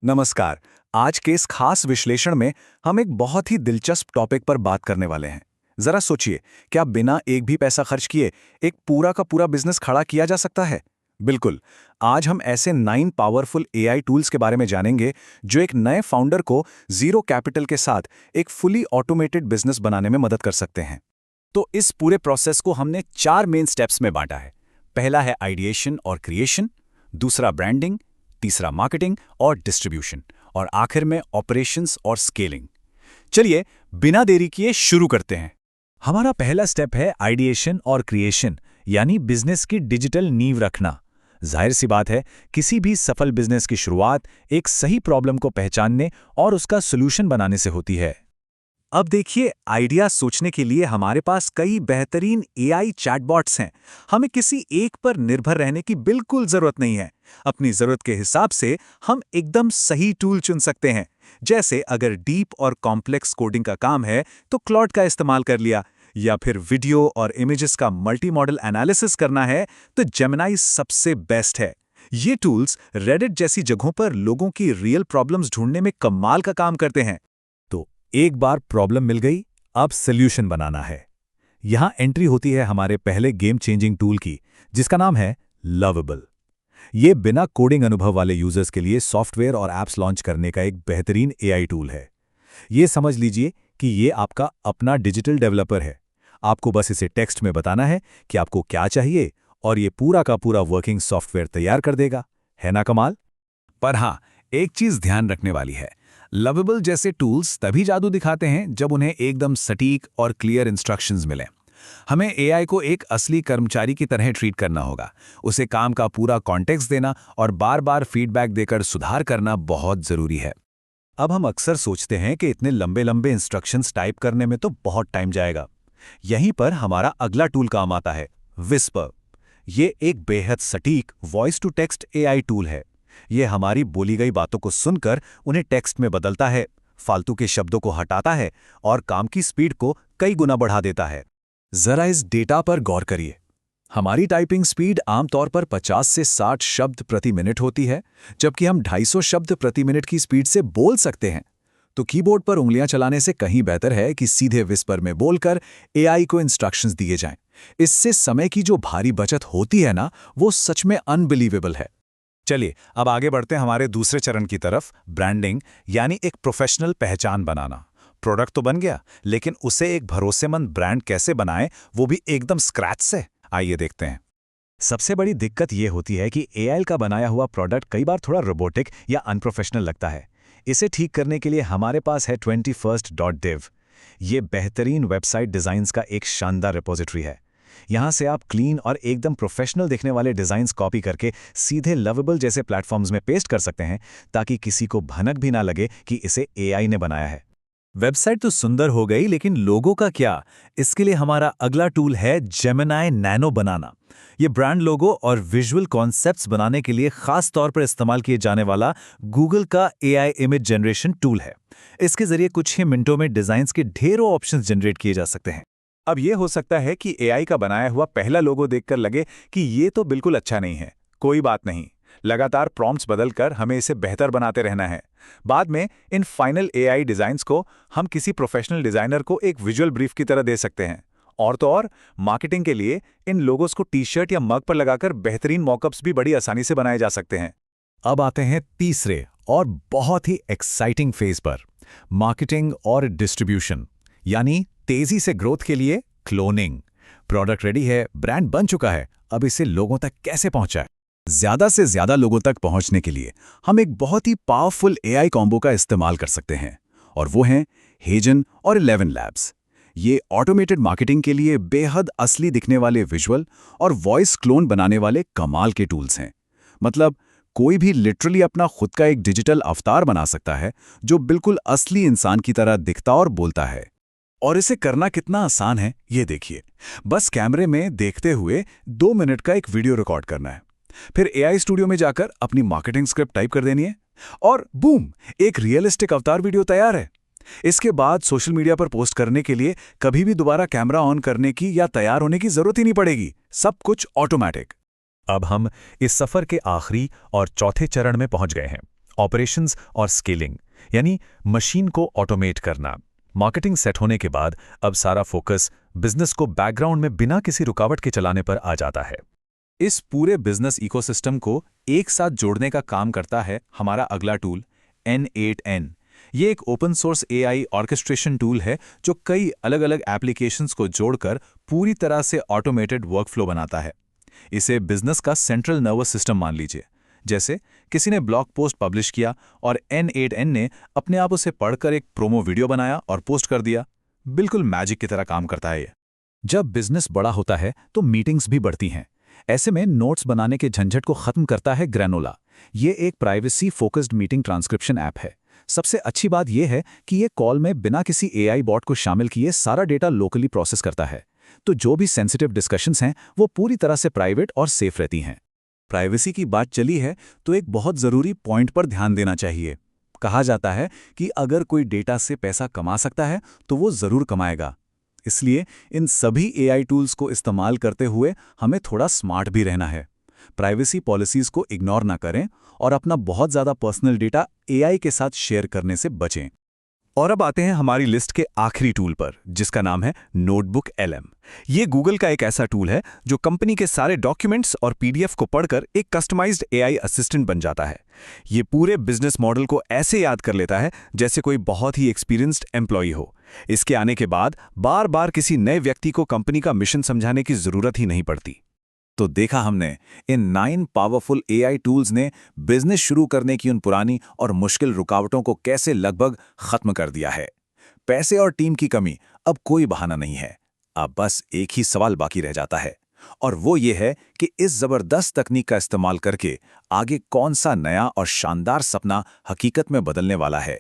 नमस्कार। आज के इस खास विश्लेषण में हम एक बहुत ही दिलचस्प टॉपिक पर बात करने वाले हैं। जरा सोचिए, क्या बिना एक भी पैसा खर्च किए एक पूरा का पूरा बिजनेस खड़ा किया जा सकता है? बिल्कुल। आज हम ऐसे 9 पावरफुल एआई टूल्स के बारे में जानेंगे जो एक नए फाउंडर को जीरो कैपिटल के साथ एक फुली ऑटोमेटेड बिजनेस बनाने में मदद कर सकते हैं। तो इस पूरे प्रोसेस को हमने 4 मेन स्टेप्स में बांटा है। पहला है आइडिएशन और क्रिएशन, दूसरा ब्रांडिंग, तीसरा मार्केटिंग और डिस्ट्रीब्यूशन, और आखिर में ऑपरेशंस और स्केलिंग। चलिए बिना देरी किए शुरू करते हैं। हमारा पहला स्टेप है आइडिएशन और क्रिएशन, यानी बिजनेस की डिजिटल नींव रखना। जाहिर सी बात है, किसी भी सफल बिजनेस की शुरुआत एक सही प्रॉब्लम को पहचानने और उसका सॉल्यूशन बनाने से होती है। अब देखिए, आइडिया सोचने के लिए हमारे पास कई बेहतरीन एआई चैटबॉट्स हैं। हमें किसी एक पर निर्भर रहने की बिल्कुल जरूरत नहीं है। अपनी जरूरत के हिसाब से हम एकदम सही टूल चुन सकते हैं। जैसे अगर डीप और कॉम्प्लेक्स कोडिंग का काम है तो क्लॉड का इस्तेमाल कर लिया, या फिर वीडियो और इमेजेस का मल्टी मॉडल एनालिसिस करना है तो जेमिनाई सबसे बेस्ट है। ये टूल्स रेडिट जैसी जगहों पर लोगों की रियल प्रॉब्लम्स ढूंढने में कमाल का काम करते हैं। एक बार प्रॉब्लम मिल गई, अब सॉल्यूशन बनाना है। यहां एंट्री होती है हमारे पहले गेम चेंजिंग टूल की, जिसका नाम है लवेबल। ये बिना कोडिंग अनुभव वाले यूजर्स के लिए सॉफ्टवेयर और एप्स लॉन्च करने का एक बेहतरीन एआई टूल है। ये समझ लीजिए कि ये आपका अपना डिजिटल डेवलपर है। आपको बस इसे टेक्स्ट में बताना है कि आपको क्या चाहिए, और ये पूरा का पूरा वर्किंग सॉफ्टवेयर तैयार कर देगा। है ना कमाल? पर हाँ, एक चीज ध्यान रखने वाली है। लवेबल जैसे टूल्स तभी जादू दिखाते हैं जब उन्हें एकदम सटीक और क्लियर इंस्ट्रक्शंस मिलें। हमें एआई को एक असली कर्मचारी की तरह ट्रीट करना होगा। उसे काम का पूरा कॉन्टेक्स्ट देना और बार बार फीडबैक देकर सुधार करना बहुत जरूरी है। अब हम अक्सर सोचते हैं कि इतने लंबे लंबे इंस्ट्रक्शंस टाइप करने में तो बहुत टाइम जाएगा। यहीं पर हमारा अगला टूल काम आता है, विस्पर। ये एक बेहद सटीक voice to text AI tool है। ये हमारी बोली गई बातों को सुनकर उन्हें टेक्स्ट में बदलता है, फालतू के शब्दों को हटाता है और काम की स्पीड को कई गुना बढ़ा देता है। जरा इस डेटा पर गौर करिए। हमारी टाइपिंग स्पीड आमतौर पर 50 से 60 शब्द प्रति मिनट होती है, जबकि हम 250 शब्द प्रति मिनट की स्पीड से बोल सकते हैं। तो कीबोर्ड पर उंगलियां चलाने से कहीं बेहतर है कि सीधे विस्पर में बोलकर एआई को इंस्ट्रक्शंस दिए जाएं। इससे समय की जो भारी बचत होती है ना, वो सच में अनबिलीवेबल है। चलिए अब आगे बढ़ते हैं हमारे दूसरे चरण की तरफ, ब्रांडिंग, यानी एक प्रोफेशनल पहचान बनाना। प्रोडक्ट तो बन गया, लेकिन उसे एक भरोसेमंद ब्रांड कैसे बनाएं, वो भी एकदम स्क्रैच से। आइए देखते हैं। सबसे बड़ी दिक्कत ये होती है कि एआई का बनाया हुआ प्रोडक्ट कई बार थोड़ा रोबोटिक या अनप्रोफेशनल लगता है। इसे ठीक करने के लिए हमारे पास है 21st.div। ये बेहतरीन वेबसाइट डिजाइन्स का एक शानदार रिपोजिटरी है। यहाँ से आप क्लीन और एकदम प्रोफेशनल दिखने वाले डिजाइन्स कॉपी करके सीधे लवेबल जैसे प्लेटफॉर्म्स में पेस्ट कर सकते हैं, ताकि किसी को भनक भी ना लगे कि इसे एआई ने बनाया है। वेबसाइट तो सुंदर हो गई, लेकिन लोगो का क्या? इसके लिए हमारा अगला टूल है जेमिनाई नैनो बनाना। ये ब्रांड लोगो और विजुअल कॉन्सेप्ट्स बनाने के लिए खास तौर पर इस्तेमाल किए जाने वाला गूगल का एआई इमेज जनरेशन टूल है। इसके जरिए कुछ ही मिनटों में डिजाइन्स के ढेरों ऑप्शंस जनरेट किए जा सकते हैं। अब ये हो सकता है कि एआई का बनाया हुआ पहला लोगो देखकर लगे कि ये तो बिल्कुल अच्छा नहीं है। कोई बात नहीं, लगातार प्रॉम्प्ट्स बदलकर हमें इसे बेहतर बनाते रहना है। बाद में इन फाइनल एआई डिजाइन्स को हम किसी प्रोफेशनल डिजाइनर को एक विजुअल ब्रीफ की तरह दे सकते हैं। और तो और, मार्केटिंग के लिए इन लोगोस को टी-शर्ट या मग पर लगाकर बेहतरीन मॉकअप्स भी बड़ी आसानी से बनाए जा सकते हैं। अब आते हैं तीसरे और बहुत ही एक्साइटिंग फेज पर, मार्केटिंग और डिस्ट्रीब्यूशन, यानी तेजी से ग्रोथ के लिए क्लोनिंग। प्रोडक्ट रेडी है, ब्रांड बन चुका है, अब इसे लोगों तक कैसे पहुंचाएं? ज्यादा से ज्यादा लोगों तक पहुंचने के लिए हम एक बहुत ही पावरफुल एआई कॉम्बो का इस्तेमाल कर सकते हैं, और वो हैं हेजन और 11 लैब्स। ये ऑटोमेटेड मार्केटिंग के लिए बेहद असली दिखने वाले विजुअल और वॉइस क्लोन बनाने वाले कमाल के टूल्स हैं। मतलब कोई भी लिटरली अपना खुद का एक डिजिटल अवतार बना सकता है जो बिल्कुल असली इंसान की तरह दिखता और बोलता है। और इसे करना कितना आसान है, ये देखिए। बस कैमरे में देखते हुए 2 मिनट का एक वीडियो रिकॉर्ड करना है, फिर एआई स्टूडियो में जाकर अपनी मार्केटिंग स्क्रिप्ट टाइप कर देनी है, और बूम, एक रियलिस्टिक अवतार वीडियो तैयार है। इसके बाद सोशल मीडिया पर पोस्ट करने के लिए कभी भी दोबारा कैमरा ऑन करने की या तैयार होने की जरूरत ही नहीं पड़ेगी। सब कुछ ऑटोमेटिक। अब हम इस सफर के आखिरी और चौथे चरण में पहुंच गए हैं, ऑपरेशंस और स्केलिंग, यानी मशीन को ऑटोमेट करना। मार्केटिंग सेट होने के बाद अब सारा फोकस बिजनेस को बैकग्राउंड में बिना किसी रुकावट के चलाने पर आ जाता है। इस पूरे बिजनेस इकोसिस्टम को एक साथ जोड़ने का काम करता है हमारा अगला टूल N8N। ये एक open source AI orchestration tool है जो कई अलग अलग एप्लीकेशंस को जोड़कर पूरी तरह से ऑटोमेटेड वर्कफ्लो बनाता है। इसे बिजनेस का सेंट्रल नर्वस सिस्टम मान लीजिए। जैसे किसी ने ब्लॉग पोस्ट पब्लिश किया और N8N ने अपने आप उसे पढ़कर एक प्रोमो वीडियो बनाया और पोस्ट कर दिया। बिल्कुल मैजिक की तरह काम करता है ये। जब बिजनेस बड़ा होता है तो मीटिंग्स भी बढ़ती हैं। ऐसे में नोट्स बनाने के झंझट को खत्म करता है ग्रैनोला। ये एक privacy focused meeting transcription app है। सबसे अच्छी बात यह है कि ये कॉल में बिना किसी AI बॉट को शामिल किए सारा डेटा लोकली प्रोसेस करता है। तो जो भी सेंसिटिव डिस्कशंस हैं वो पूरी तरह से प्राइवेट और सेफ रहती हैं। प्राइवेसी की बात चली है तो एक बहुत ज़रूरी पॉइंट पर ध्यान देना चाहिए। कहा जाता है कि अगर कोई डेटा से पैसा कमा सकता है तो वो ज़रूर कमाएगा। इसलिए इन सभी AI टूल्स को इस्तेमाल करते हुए हमें थोड़ा स्मार्ट भी रहना है। प्राइवेसी पॉलिसीज़ को इग्नोर ना करें और अपना बहुत ज़्यादा पर्सनल डेटा AI के साथ शेयर करने से बचें। और अब आते हैं हमारी लिस्ट के आखिरी टूल पर, जिसका नाम है नोटबुक LM। ये गूगल का एक ऐसा टूल है जो कंपनी के सारे डॉक्यूमेंट्स और PDF को पढ़कर एक कस्टमाइज्ड AI असिस्टेंट बन जाता है। ये पूरे बिजनेस मॉडल को ऐसे याद कर लेता है जैसे कोई बहुत ही एक्सपीरियंस्ड एम्प्लॉई हो। इसके आने के बाद बार बार किसी नए व्यक्ति को कंपनी का मिशन समझाने की जरूरत ही नहीं पड़ती। तो देखा हमने, इन 9 पावरफुल AI टूल्स ने बिजनेस शुरू करने की उन पुरानी और मुश्किल रुकावटों को कैसे लगभग खत्म कर दिया है। पैसे और टीम की कमी अब कोई बहाना नहीं है। अब बस एक ही सवाल बाकी रह जाता है, और वो ये है कि इस जबरदस्त तकनीक का इस्तेमाल करके आगे कौन सा नया और शानदार सपना हकीकत में बदलने वाला है।